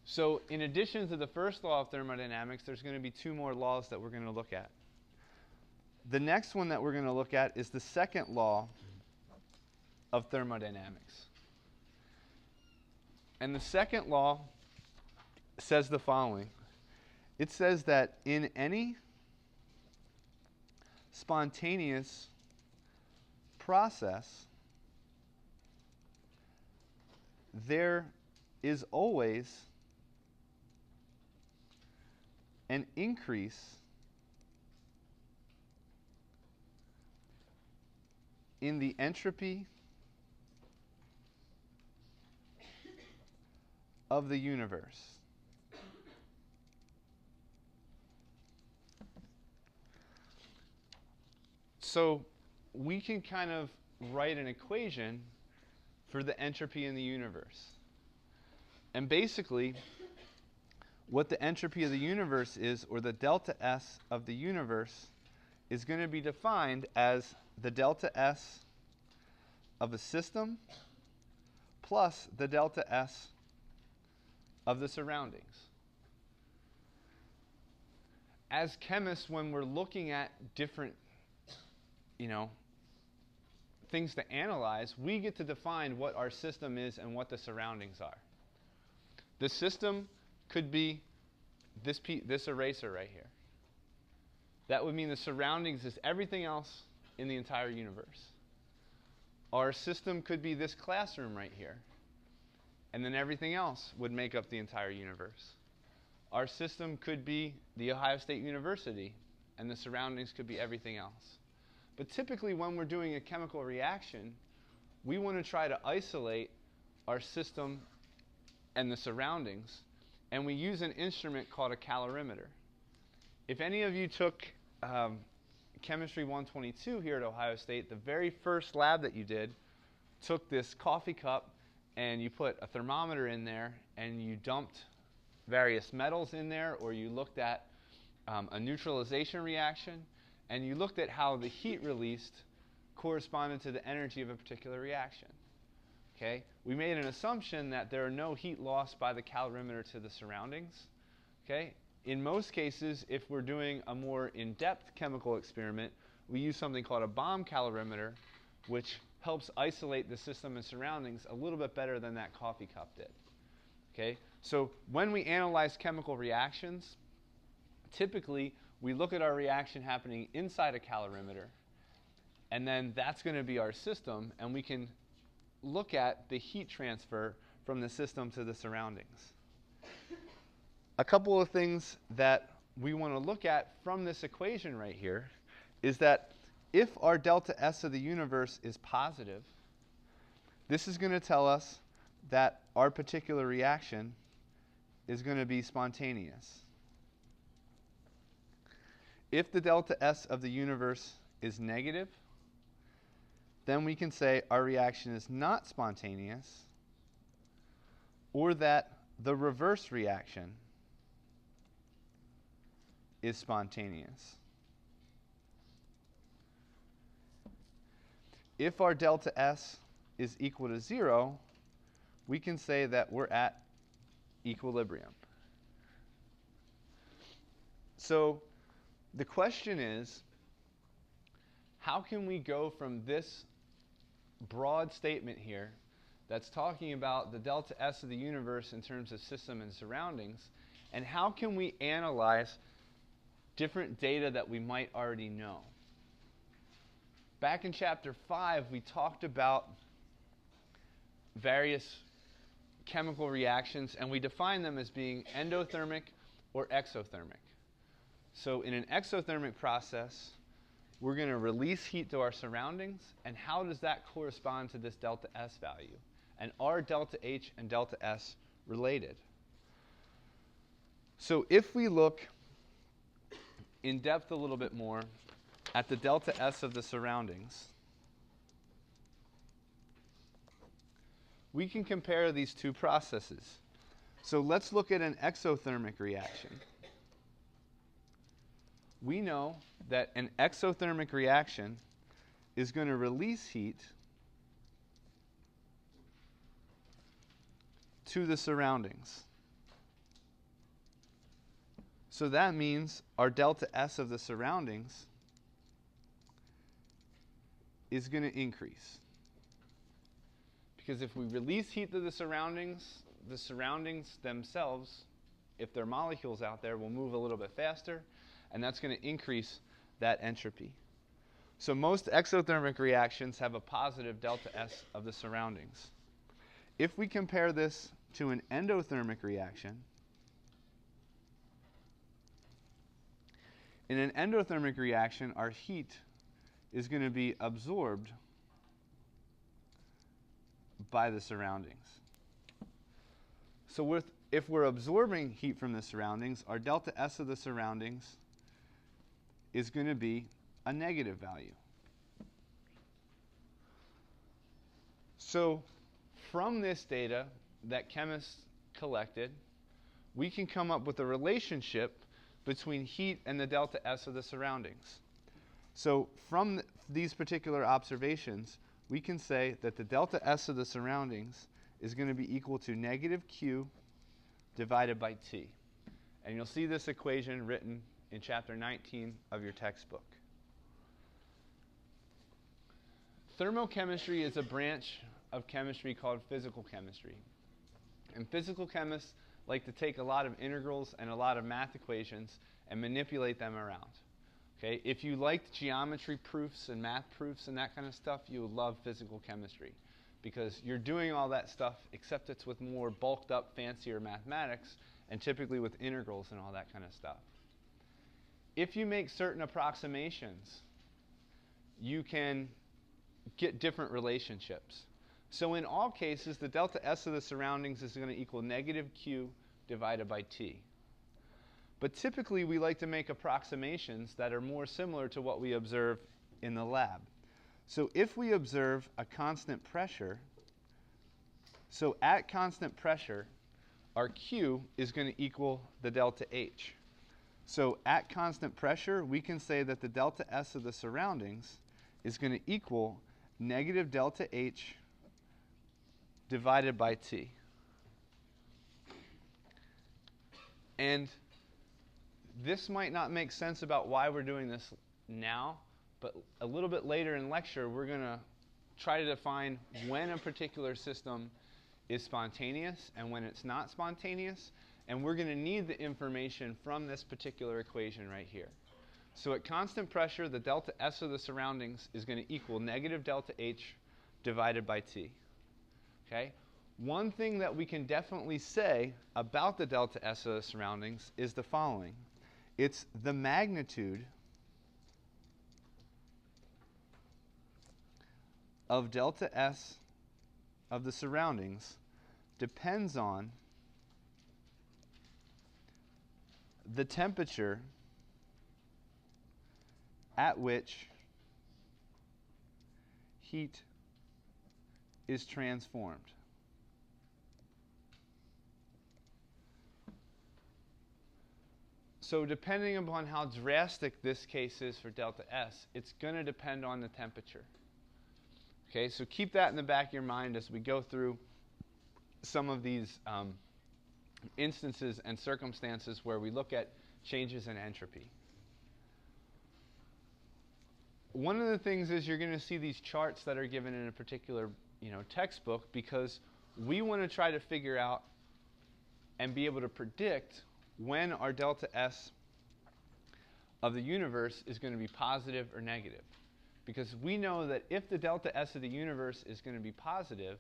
So in addition to the first law of thermodynamics, there's going to be two more laws that we're going to look at. The next one that we're going to look at is the second law of thermodynamics. And the second law says the following. It says that in any spontaneous process, there is always an increase in the entropy of the universe. So we can kind of write an equation for the entropy in the universe. And basically, what the entropy of the universe is, or the delta S of the universe, is going to be defined as the delta S of a system plus the delta S of the surroundings. As chemists, when we're looking at different, things to analyze, we get to define what our system is and what the surroundings are. The system could be this eraser right here. That would mean the surroundings is everything else in the entire universe. Our system could be this classroom right here. And then everything else would make up the entire universe. Our system could be the Ohio State University, and the surroundings could be everything else. But typically when we're doing a chemical reaction, we want to try to isolate our system and the surroundings, and we use an instrument called a calorimeter. If any of you took Chemistry 122 here at Ohio State, the very first lab that you did took this coffee cup and you put a thermometer in there and you dumped various metals in there, or you looked at a neutralization reaction, and you looked at how the heat released corresponded to the energy of a particular reaction. Okay? We made an assumption that there are no heat lost by the calorimeter to the surroundings. Okay? In most cases, if we're doing a more in-depth chemical experiment, we use something called a bomb calorimeter, which helps isolate the system and surroundings a little bit better than that coffee cup did. Okay? So when we analyze chemical reactions, typically we look at our reaction happening inside a calorimeter, and then that's going to be our system, and we can look at the heat transfer from the system to the surroundings. A couple of things that we want to look at from this equation right here is that if our delta S of the universe is positive, this is going to tell us that our particular reaction is going to be spontaneous. If the delta S of the universe is negative, then we can say our reaction is not spontaneous, or that the reverse reaction is spontaneous. If our delta S is equal to 0, we can say that we're at equilibrium. So the question is, how can we go from this broad statement here that's talking about the delta S of the universe in terms of system and surroundings, and how can we analyze different data that we might already know? Back in chapter 5, we talked about various chemical reactions, and we defined them as being endothermic or exothermic. So in an exothermic process, we're going to release heat to our surroundings, and how does that correspond to this delta S value? And are delta H and delta S related? So if we look in depth a little bit more at the delta S of the surroundings, we can compare these two processes. So let's look at an exothermic reaction. We know that an exothermic reaction is going to release heat to the surroundings. So that means our delta S of the surroundings is going to increase. Because if we release heat to the surroundings themselves, if there are molecules out there, will move a little bit faster, and that's going to increase that entropy. So most exothermic reactions have a positive delta S of the surroundings. If we compare this to an endothermic reaction, in an endothermic reaction, our heat is going to be absorbed by the surroundings. So if we're absorbing heat from the surroundings, our delta S of the surroundings is going to be a negative value. So from this data that chemists collected, we can come up with a relationship between heat and the delta S of the surroundings. So from these particular observations, we can say that the delta S of the surroundings is going to be equal to negative Q divided by T. And you'll see this equation written in chapter 19 of your textbook. Thermochemistry is a branch of chemistry called physical chemistry. And physical chemists like to take a lot of integrals and a lot of math equations and manipulate them around. Okay? If you liked geometry proofs and math proofs and that kind of stuff, you would love physical chemistry, because you're doing all that stuff, except it's with more bulked up, fancier mathematics, and typically with integrals and all that kind of stuff. If you make certain approximations, you can get different relationships. So in all cases, the delta S of the surroundings is going to equal negative Q divided by T. But typically, we like to make approximations that are more similar to what we observe in the lab. So if we observe a constant pressure, so at constant pressure, our Q is going to equal the delta H. So at constant pressure, we can say that the delta S of the surroundings is going to equal negative delta H divided by T. And this might not make sense about why we're doing this now, but a little bit later in lecture, we're going to try to define when a particular system is spontaneous and when it's not spontaneous, and we're going to need the information from this particular equation right here. So at constant pressure, the delta S of the surroundings is going to equal negative delta H divided by T. Okay? One thing that we can definitely say about the delta S of the surroundings is the following. It's the magnitude of delta S of the surroundings depends on the temperature at which heat is transformed. So depending upon how drastic this case is for delta S, it's going to depend on the temperature. Okay, so keep that in the back of your mind as we go through some of these instances and circumstances where we look at changes in entropy. One of the things is you're going to see these charts that are given in a particular textbook, because we want to try to figure out and be able to predict when our delta S of the universe is going to be positive or negative. Because we know that if the delta S of the universe is going to be positive,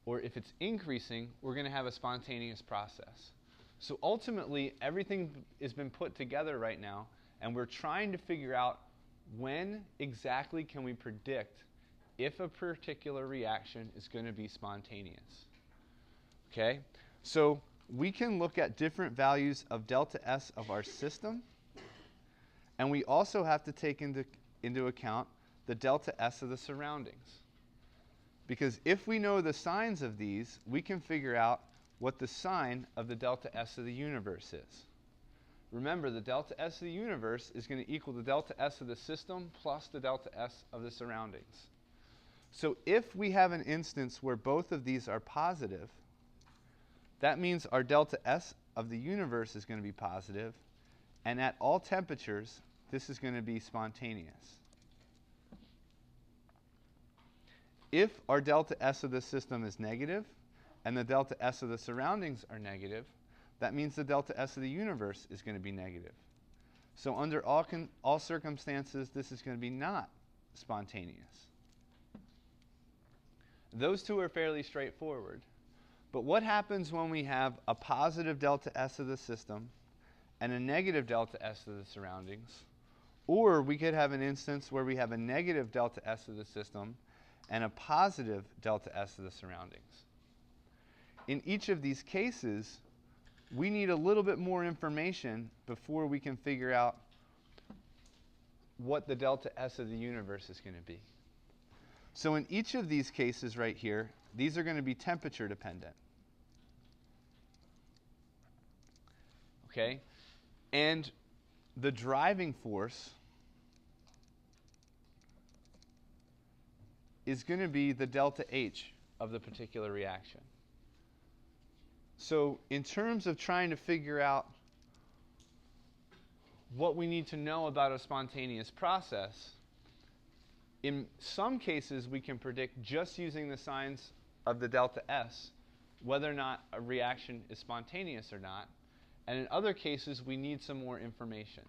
or if it's increasing, we're going to have a spontaneous process. So ultimately, everything has been put together right now, and we're trying to figure out when exactly can we predict if a particular reaction is going to be spontaneous. Okay? So we can look at different values of delta S of our system, and we also have to take into account the delta S of the surroundings. Because if we know the signs of these, we can figure out what the sign of the delta S of the universe is. Remember, the delta S of the universe is going to equal the delta S of the system plus the delta S of the surroundings. So if we have an instance where both of these are positive, that means our delta S of the universe is going to be positive, And at all temperatures, this is going to be spontaneous. If our delta S of the system is negative and the delta S of the surroundings are negative, that means the delta S of the universe is going to be negative. So under all circumstances, this is going to be not spontaneous. Those two are fairly straightforward. But what happens when we have a positive delta S of the system and a negative delta S of the surroundings? Or we could have an instance where we have a negative delta S of the system and a positive delta S of the surroundings. In each of these cases, we need a little bit more information before we can figure out what the delta S of the universe is going to be. So in each of these cases right here, these are going to be temperature dependent. Okay? And the driving force is going to be the delta H of the particular reaction. So in terms of trying to figure out what we need to know about a spontaneous process, in some cases we can predict just using the signs of the delta S whether or not a reaction is spontaneous or not. And in other cases we need some more information.